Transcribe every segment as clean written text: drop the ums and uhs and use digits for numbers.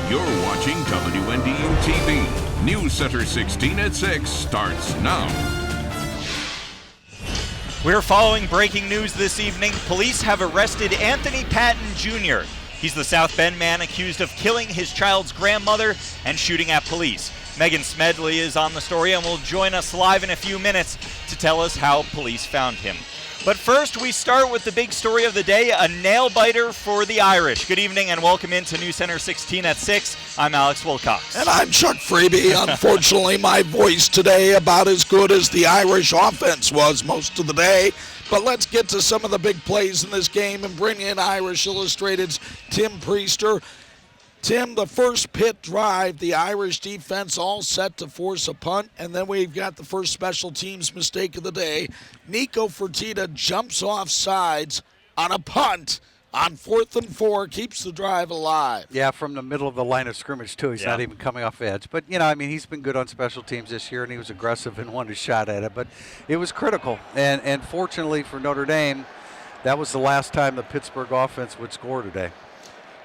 You're watching WNDU TV. News Center 16 at 6 starts now. We're following breaking news this evening. Police have arrested Anthony Patton Jr. He's the South Bend man accused of killing his child's grandmother and shooting at police. Megan Smedley is on the story and will join us live in a few minutes to tell us how police found him. But first, we start with the big story of the day, a nail-biter for the Irish. Good evening and welcome into News Center 16 at 6. I'm Alex Wilcox. And I'm Chuck Freeby. Unfortunately, my voice today about as good as the Irish offense was most of the day. But let's get to some of the big plays in this game and bring in Irish Illustrated's Tim Prister. Tim, the first Pitt drive, the Irish defense all set to force a punt, and then we've got the first special teams mistake of the day. Nico Fertitta jumps off sides on a punt on 4th and 4, keeps the drive alive. Yeah, from the middle of the line of scrimmage, too. He's not even coming off edge. But, he's been good on special teams this year, and he was aggressive and wanted a shot at it. But it was critical. And fortunately for Notre Dame, that was the last time the Pittsburgh offense would score today.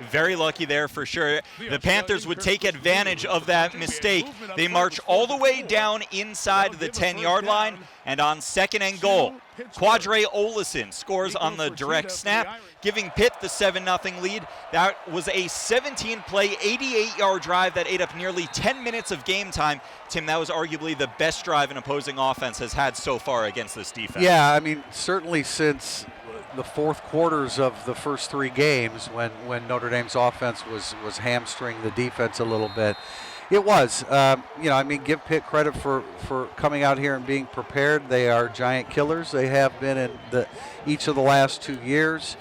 Very lucky there for sure. The Panthers would take advantage of that mistake. They march all the way down inside the 10-yard line, and on 2nd and goal, Quadre Olison scores on the direct snap, giving Pitt the 7-0 lead. That was a 17-play, 88-yard drive that ate up nearly 10 minutes of game time. Tim, that was arguably the best drive an opposing offense has had so far against this defense. Yeah, certainly since the fourth quarters of the first three games when Notre Dame's offense was hamstring the defense a little bit. It was. Give Pitt credit for coming out here and being prepared. They are giant killers. They have been in each of the last 2 years.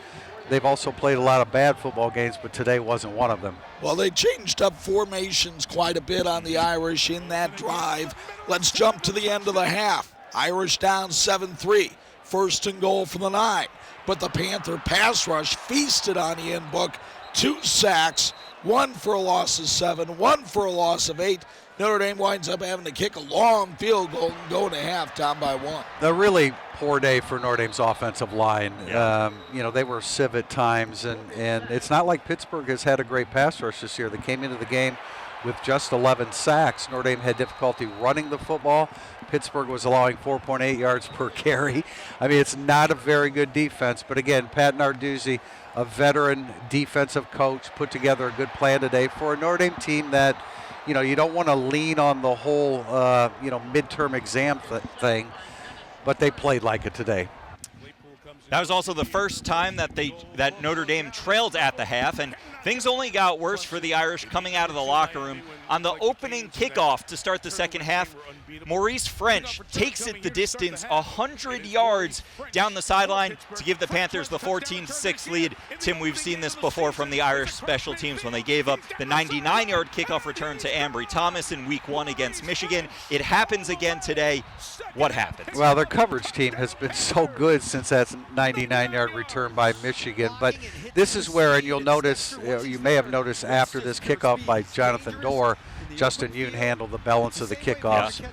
They've also played a lot of bad football games, but today wasn't one of them. Well, they changed up formations quite a bit on the Irish in that drive. Let's jump to the end of the half. Irish down 7-3. 1st and goal from the 9. But the Panther pass rush feasted on Ian Book. 2 sacks, 1 for a loss of 7, 1 for a loss of 8. Notre Dame winds up having to kick a long field goal and go to half down by 1. A really poor day for Notre Dame's offensive line. Yeah. They were sieve at times, and it's not like Pittsburgh has had a great pass rush this year. They came into the game with just 11 sacks. Notre Dame had difficulty running the football. Pittsburgh was allowing 4.8 yards per carry. It's not a very good defense. But again, Pat Narduzzi, a veteran defensive coach, put together a good plan today for a Notre Dame team that, you don't want to lean on the whole, midterm exam thing, but they played like it today. That was also the first time that Notre Dame trailed at the half, and things only got worse for the Irish coming out of the locker room. On the opening kickoff to start the second half, Maurice French takes it the distance 100 yards down the sideline to give the Panthers the 14-6 lead. Tim, we've seen this before from the Irish special teams when they gave up the 99-yard kickoff return to Ambry Thomas in week 1 against Michigan. It happens again today. What happened? Well, their coverage team has been so good since that 99-yard return by Michigan. But this is where, and you'll notice, you may have noticed after this kickoff by Jonathan Dorr, Justin Yoon handled the balance of the kickoffs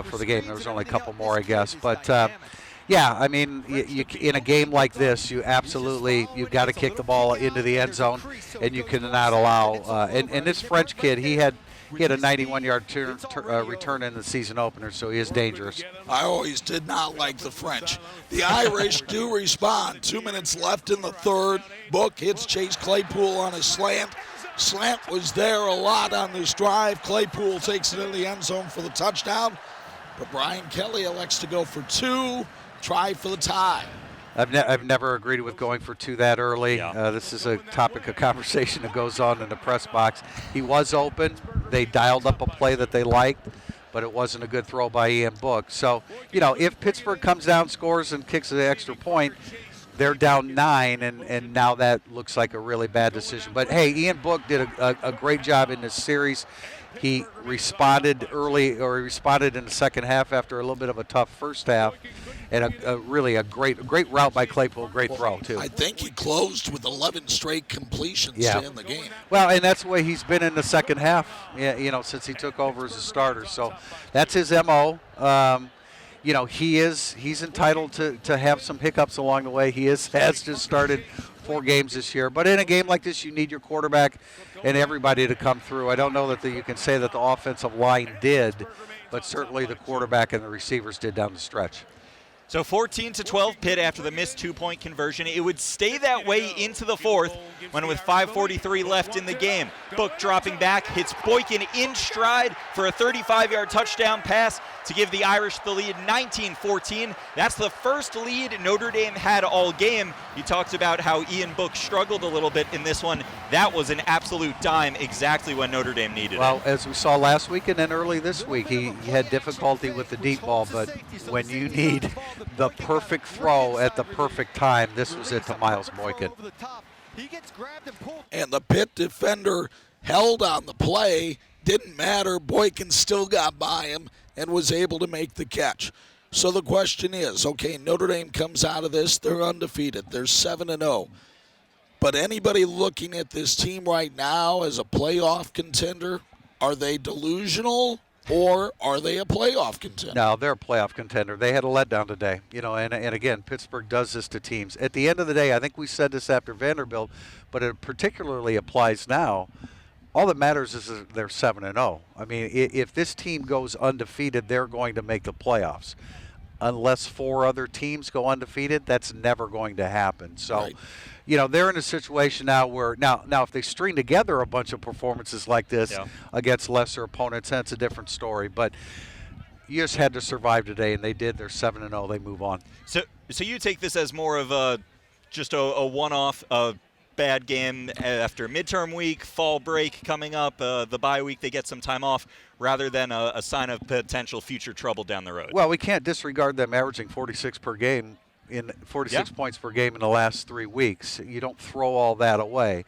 for the game. There was only a couple more, I guess. But, you, in a game like this, you've got to kick the ball into the end zone, and you cannot allow and this French kid, he had a 91-yard return in the season opener, so he is dangerous. I always did not like the French. The Irish do respond. 2 minutes left in the third. Book hits Chase Claypool on a slant. Slant was there a lot on this drive. Claypool takes it in the end zone for the touchdown. But Brian Kelly elects to go for 2, try for the tie. I've never agreed with going for 2 that early. Yeah. This is a topic of conversation that goes on in the press box. He was open. They dialed up a play that they liked, but it wasn't a good throw by Ian Book. So, if Pittsburgh comes down, scores, and kicks the extra point, they're down 9, and now that looks like a really bad decision. But, hey, Ian Book did a great job in this series. He responded early, or he responded in the second half after a little bit of a tough first half. And a great route by Claypool, great throw, too. I think he closed with 11 straight completions to end the game. Well, and that's the way he's been in the second half, since he took over as a starter. So that's his M.O. He's entitled to have some hiccups along the way. He has just started 4 games this year. But in a game like this, you need your quarterback and everybody to come through. I don't know that you can say that the offensive line did, but certainly the quarterback and the receivers did down the stretch. So 14-12 Pitt after the missed 2-point conversion. It would stay that way into the fourth when with 5:43 left in the game. Book dropping back, hits Boykin in stride for a 35-yard touchdown pass to give the Irish the lead 19-14. That's the first lead Notre Dame had all game. You talked about how Ian Book struggled a little bit in this one. That was an absolute dime exactly when Notre Dame needed it. Well, as we saw last week and then early this week, he had difficulty with the deep ball, but when you need the perfect throw at the perfect time, this was it to Miles Boykin. And the Pitt defender held on the play. Didn't matter. Boykin still got by him and was able to make the catch. So the question is, okay, Notre Dame comes out of this. They're undefeated. They're 7-0. But anybody looking at this team right now as a playoff contender, are they delusional or are they a playoff contender? No, they're a playoff contender. They had a letdown today, and again, Pittsburgh does this to teams. At the end of the day, I think we said this after Vanderbilt, but it particularly applies now. All that matters is that they're 7-0. I mean, if this team goes undefeated, they're going to make the playoffs. Unless 4 other teams go undefeated, that's never going to happen. So, Right. They're in a situation now where now if they string together a bunch of performances like this against lesser opponents, that's a different story. But you just had to survive today, and they did. They're 7-0. They move on. So you take this as more of just a one-off bad game after midterm week, fall break coming up, the bye week, they get some time off, rather than a sign of potential future trouble down the road. Well, we can't disregard them averaging 46 per game. In 46 points per game in the last 3 weeks. You don't throw all that away.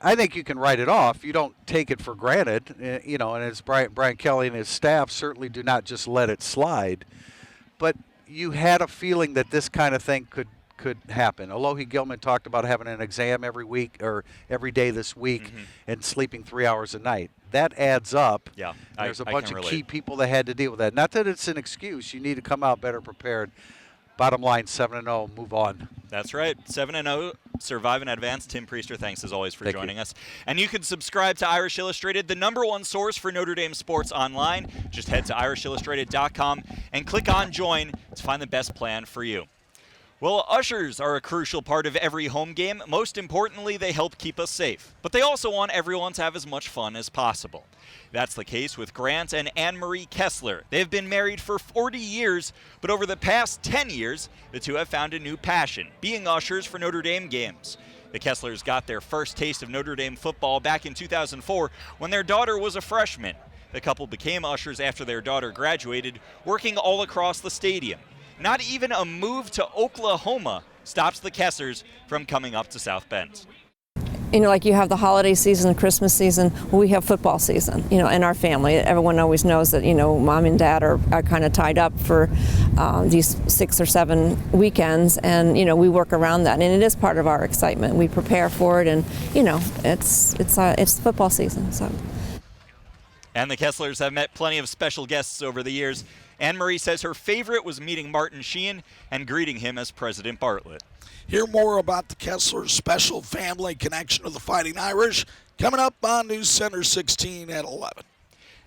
I think you can write it off. You don't take it for granted, and as Brian Kelly and his staff certainly do not just let it slide. But you had a feeling that this kind of thing could happen. Alohi Gilman talked about having an exam every week or every day this week and sleeping 3 hours a night. That adds up. Yeah, There's a bunch of key people that had to deal with that. Not that it's an excuse. You need to come out better prepared. Bottom line, 7-0, move on. That's right, 7-0, survive and advance. Tim Priester, thanks as always for joining us. And you can subscribe to Irish Illustrated, the #1 source for Notre Dame sports online. Just head to irishillustrated.com and click on Join to find the best plan for you. Well, ushers are a crucial part of every home game. Most importantly, they help keep us safe. But they also want everyone to have as much fun as possible. That's the case with Grant and Anne-Marie Kessler. They've been married for 40 years, but over the past 10 years, the two have found a new passion, being ushers for Notre Dame games. The Kesslers got their first taste of Notre Dame football back in 2004 when their daughter was a freshman. The couple became ushers after their daughter graduated, working all across the stadium. Not even a move to Oklahoma stops the Kesslers from coming up to South Bend. Like you have the holiday season, Christmas season, we have football season, in our family. Everyone always knows that, mom and dad are kind of tied up for these 6 or 7 weekends, and, we work around that, and it is part of our excitement. We prepare for it, and, it's football season, so. And the Kesslers have met plenty of special guests over the years. Anne-Marie says her favorite was meeting Martin Sheehan and greeting him as President Bartlett. Hear more about the Kesslers' special family connection to the Fighting Irish coming up on News Center 16 at 11.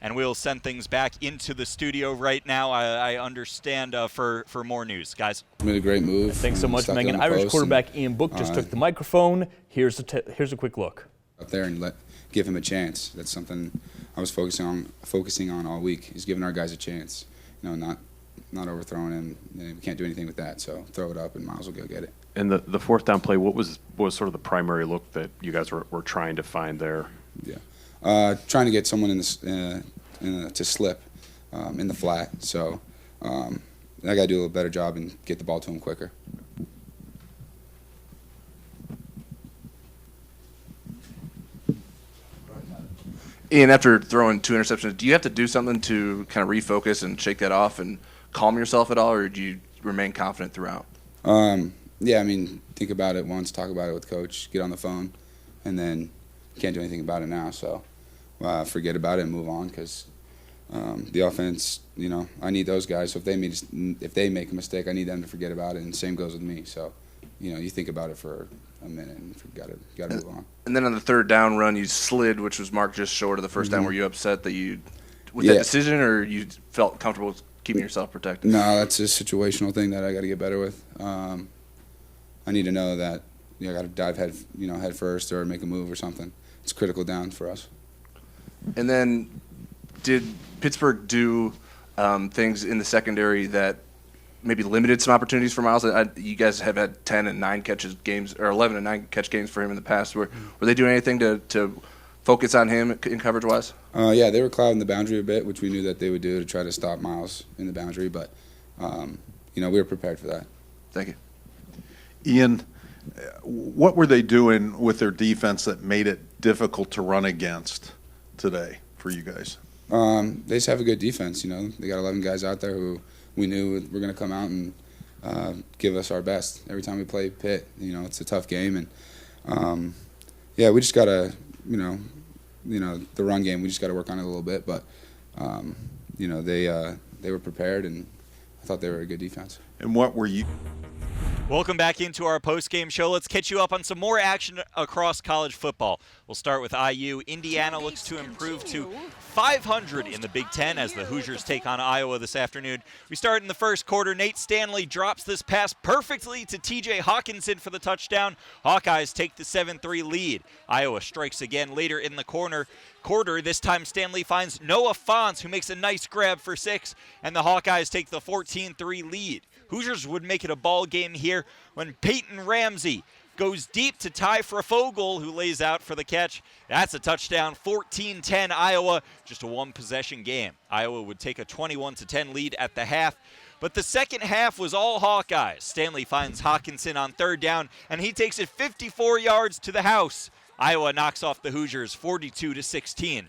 And we'll send things back into the studio right now, I understand, for more news. Guys. Made a great move. Thanks so much, Megan. Irish quarterback Ian Book just took the microphone. Here's a quick look. Up there and give him a chance. That's something I was focusing on all week, is giving our guys a chance. Not overthrowing him. We can't do anything with that, so throw it up and Miles will go get it. And the fourth down play, what was sort of the primary look that you guys were trying to find there? Yeah, trying to get someone to slip in the flat. So I got to do a little better job and get the ball to him quicker. Ian, after throwing 2 interceptions, do you have to do something to kind of refocus and shake that off and calm yourself at all, or do you remain confident throughout? Yeah, think about it once, talk about it with Coach, get on the phone, and then can't do anything about it now. So forget about it and move on, because the offense, I need those guys. So if they make a mistake, I need them to forget about it, and same goes with me. So, you think about it for a minute and got to move on. And then on the third down run, you slid, which was marked just short of the first down. Were you upset that that decision, or you felt comfortable with keeping yourself protected? No, that's a situational thing that I got to get better with. I need to know that I got to dive head first or make a move or something. It's critical down for us. And then, did Pittsburgh do things in the secondary that maybe limited some opportunities for Miles? You guys have had 10 and 9 catches games, or 11 and 9 catch games for him in the past. Were they doing anything to focus on him in coverage wise? Yeah, they were clouding the boundary a bit, which we knew that they would do to try to stop Miles in the boundary. But we were prepared for that. Thank you, Ian. What were they doing with their defense that made it difficult to run against today for you guys? They just have a good defense. They got 11 guys out there who we knew were going to come out and give us our best every time we play Pitt. It's a tough game, and we just got to, the run game. We just got to work on it a little bit. But they were prepared, and I thought they were a good defense. And what were you? Welcome back into our post-game show. Let's catch you up on some more action across college football. We'll start with IU. Indiana looks to improve to 500 in the Big Ten as the Hoosiers take on Iowa this afternoon. We start in the first quarter. Nate Stanley drops this pass perfectly to TJ Hawkinson for the touchdown. Hawkeyes take the 7-3 lead. Iowa strikes again later in the quarter. This time Stanley finds Noah Fonts, who makes a nice grab for 6, and the Hawkeyes take the 14-3 lead. Hoosiers would make it a ball game here when Peyton Ramsey goes deep to Ty Fogel, who lays out for the catch. That's a touchdown, 14-10 Iowa, just a one-possession game. Iowa would take a 21-10 lead at the half. But the second half was all Hawkeyes. Stanley finds Hawkinson on third down, and he takes it 54 yards to the house. Iowa knocks off the Hoosiers 42-16.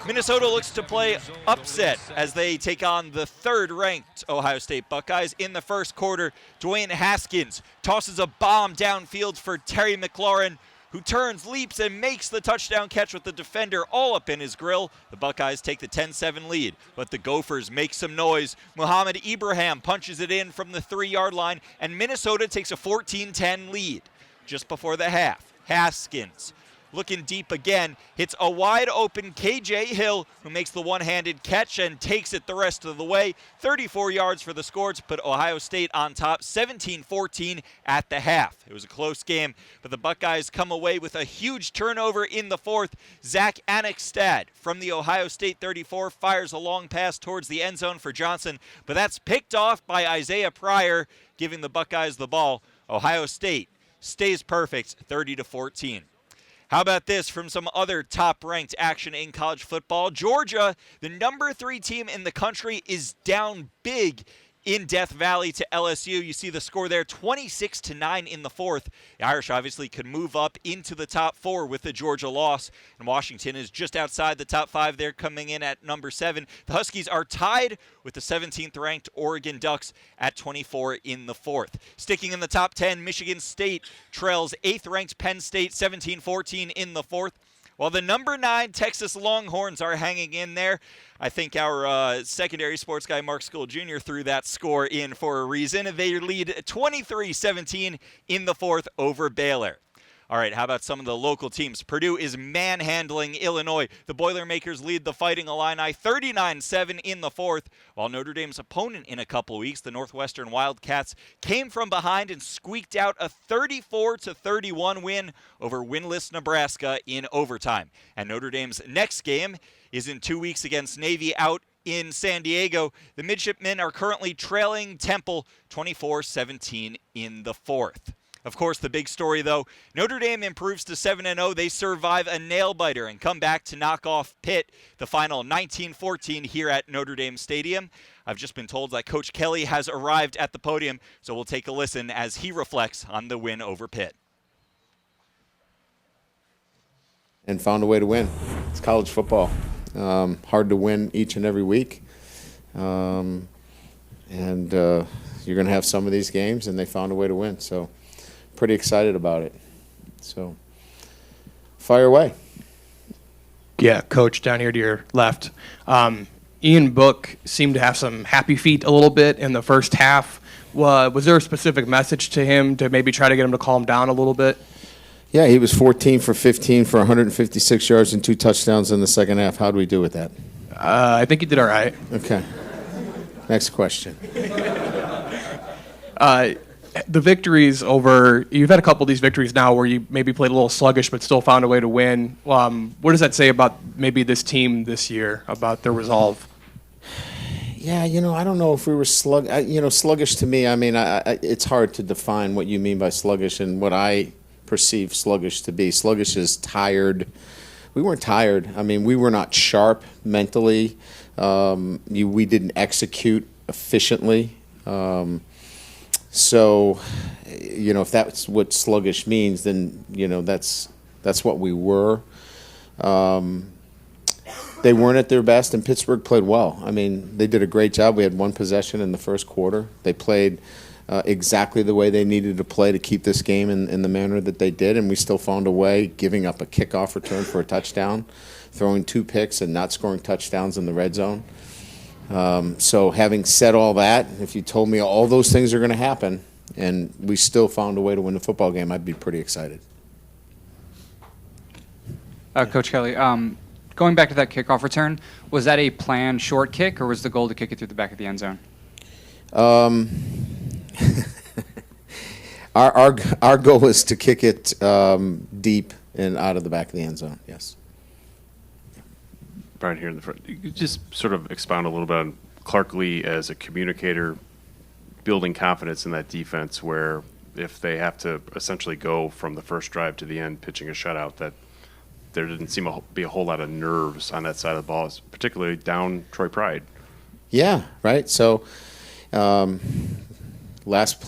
Minnesota looks to play upset as they take on the third-ranked Ohio State Buckeyes. In the first quarter, Dwayne Haskins tosses a bomb downfield for Terry McLaurin, who turns, leaps, and makes the touchdown catch with the defender all up in his grill. The Buckeyes take the 10-7 lead, but the Gophers make some noise. Muhammad Ibrahim punches it in from the 3-yard line, and Minnesota takes a 14-10 lead. Just before the half, Haskins, looking deep again, hits a wide-open K.J. Hill, who makes the one-handed catch and takes it the rest of the way. 34 yards for the score to put Ohio State on top, 17-14 at the half. It was a close game, but the Buckeyes come away with a huge turnover in the fourth. Zach Annexstad from the Ohio State 34 fires a long pass towards the end zone for Johnson, but that's picked off by Isaiah Pryor, giving the Buckeyes the ball. Ohio State stays perfect, 30-14. How about this from some other top-ranked action in college football? Georgia, the number 3 team in the country, is down big in Death Valley to LSU. You see the score there, 26-9 in the fourth. The Irish obviously could move up into the top 4 with the Georgia loss, and Washington is just outside the top 5. They're coming in at number 7. The Huskies are tied with the 17th-ranked Oregon Ducks at 24 in the fourth. Sticking in the top 10, Michigan State trails 8th-ranked Penn State 17-14 in the fourth. While the number 9 Texas Longhorns are hanging in there, I think our secondary sports guy Mark School Jr. threw that score in for a reason. They lead 23-17 in the fourth over Baylor. All right, how about some of the local teams? Purdue is manhandling Illinois. The Boilermakers lead the Fighting Illini 39-7 in the fourth, while Notre Dame's opponent in a couple weeks, the Northwestern Wildcats, came from behind and squeaked out a 34-31 win over winless Nebraska in overtime. And Notre Dame's next game is in 2 weeks against Navy out in San Diego. The Midshipmen are currently trailing Temple 24-17 in the fourth. Of course, the big story, though, Notre Dame improves to 7-0. They survive a nail-biter and come back to knock off Pitt, the final 19-14 here at Notre Dame Stadium. I've just been told that Coach Kelly has arrived at the podium, so we'll take a listen as he reflects on the win over Pitt. And found a way to win. It's college football. Hard to win each and every week. You're going to have some of these games, and they found a way to win. So pretty excited about it. So fire away. Yeah, Coach, down here to your left. Ian Book seemed to have some happy feet a little bit in the first half. Was there a specific message to him to maybe try to get him to calm down a little bit? Yeah, he was 14 for 15 for 156 yards and 2 touchdowns in the second half. How do we do with that? I think he did all right. Okay. Next question. The victories you've had a couple of these victories now where you maybe played a little sluggish but still found a way to win. What does that say about maybe this team this year, about their resolve? Yeah, I don't know if we were sluggish to me. I mean, it's hard to define what you mean by sluggish and what I perceive sluggish to be. Sluggish is tired. We weren't tired. I mean, we were not sharp mentally. We didn't execute efficiently. So, if that's what sluggish means, then, that's what we were. They weren't at their best, and Pittsburgh played well. I mean, they did a great job. We had 1 possession in the first quarter. They played exactly the way they needed to play to keep this game in the manner that they did, and we still found a way, giving up a kickoff return for a touchdown, throwing 2 picks and not scoring touchdowns in the red zone. So having said all that, if you told me all those things are going to happen and we still found a way to win the football game, I'd be pretty excited. Coach Kelly, going back to that kickoff return, was that a planned short kick, or was the goal to kick it through the back of the end zone? Our goal is to kick it deep and out of the back of the end zone, yes. Brian here in the front. You could just sort of expound a little bit on Clark Lee as a communicator, building confidence in that defense where if they have to essentially go from the first drive to the end pitching a shutout, that there didn't seem to be a whole lot of nerves on that side of the ball, particularly down Troy Pride. Yeah, right. So last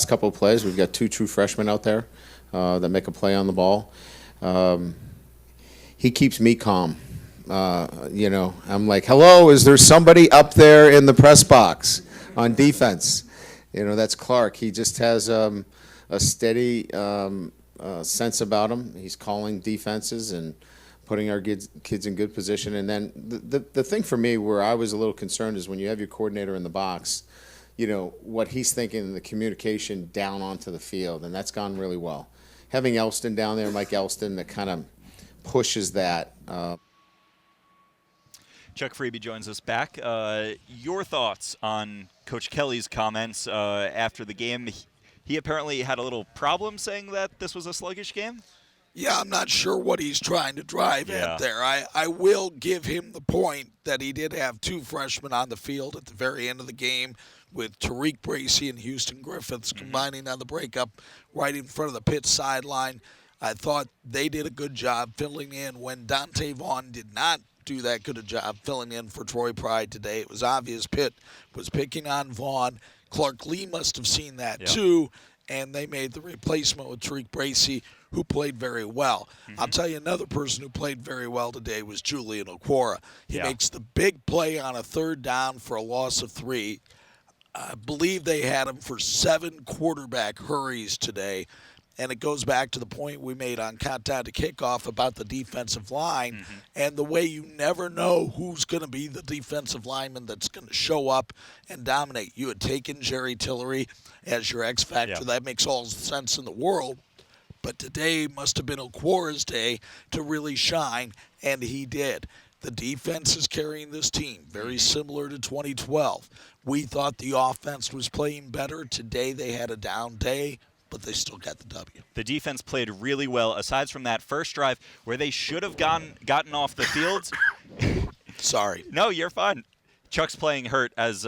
couple of plays, we've got 2 true freshmen out there that make a play on the ball. He keeps me calm. I'm like, hello, is there somebody up there in the press box on defense? That's Clark. He just has a steady sense about him. He's calling defenses and putting our kids in good position. And then the thing for me where I was a little concerned is when you have your coordinator in the box, what he's thinking in the communication down onto the field, and that's gone really well. Having Elston down there, Mike Elston, that kind of pushes that. Chuck Freeby joins us back. Your thoughts on Coach Kelly's comments after the game? He apparently had a little problem saying that this was a sluggish game? Yeah, I'm not sure what he's trying to drive at there. I will give him the point that he did have 2 freshmen on the field at the very end of the game with Tariq Bracy and Houston Griffiths combining on the breakup right in front of the Pitt sideline. I thought they did a good job filling in when Dante Vaughn did not do that good a job filling in for Troy Pride today. It was obvious Pitt was picking on Vaughn. Clark Lee must have seen that too, and they made the replacement with Tariq Bracy, who played very well. I'll tell you another person who played very well today was Julian Okwara. He makes the big play on a 3rd down for a loss of 3. I believe they had him for 7 quarterback hurries today. And it goes back to the point we made on countdown to kickoff about the defensive line and the way you never know who's going to be the defensive lineman that's going to show up and dominate. You had taken Jerry Tillery as your X factor. That makes all the sense in the world. But today must have been Okwara's day to really shine, and he did. The defense is carrying this team, very similar to 2012. We thought the offense was playing better. Today they had a down day, but they still got the W. The defense played really well, aside from that first drive where they should have gotten off the field. Sorry. No, you're fine. Chuck's playing hurt as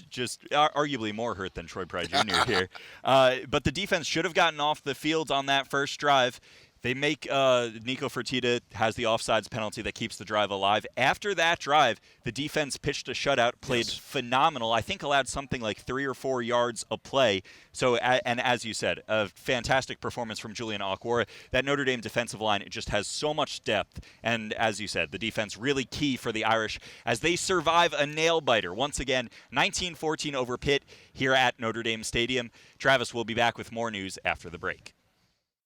just arguably more hurt than Troy Pride Jr. here. But the defense should have gotten off the field on that first drive. They make Nico Fertitta has the offsides penalty that keeps the drive alive. After that drive, the defense pitched a shutout, played phenomenal. I think allowed something like 3 or 4 yards a play. So, and as you said, a fantastic performance from Julian Okwara. That Notre Dame defensive line, it just has so much depth. And as you said, the defense really key for the Irish as they survive a nail-biter. Once again, 19-14 over Pitt here at Notre Dame Stadium. Travis will be back with more news after the break.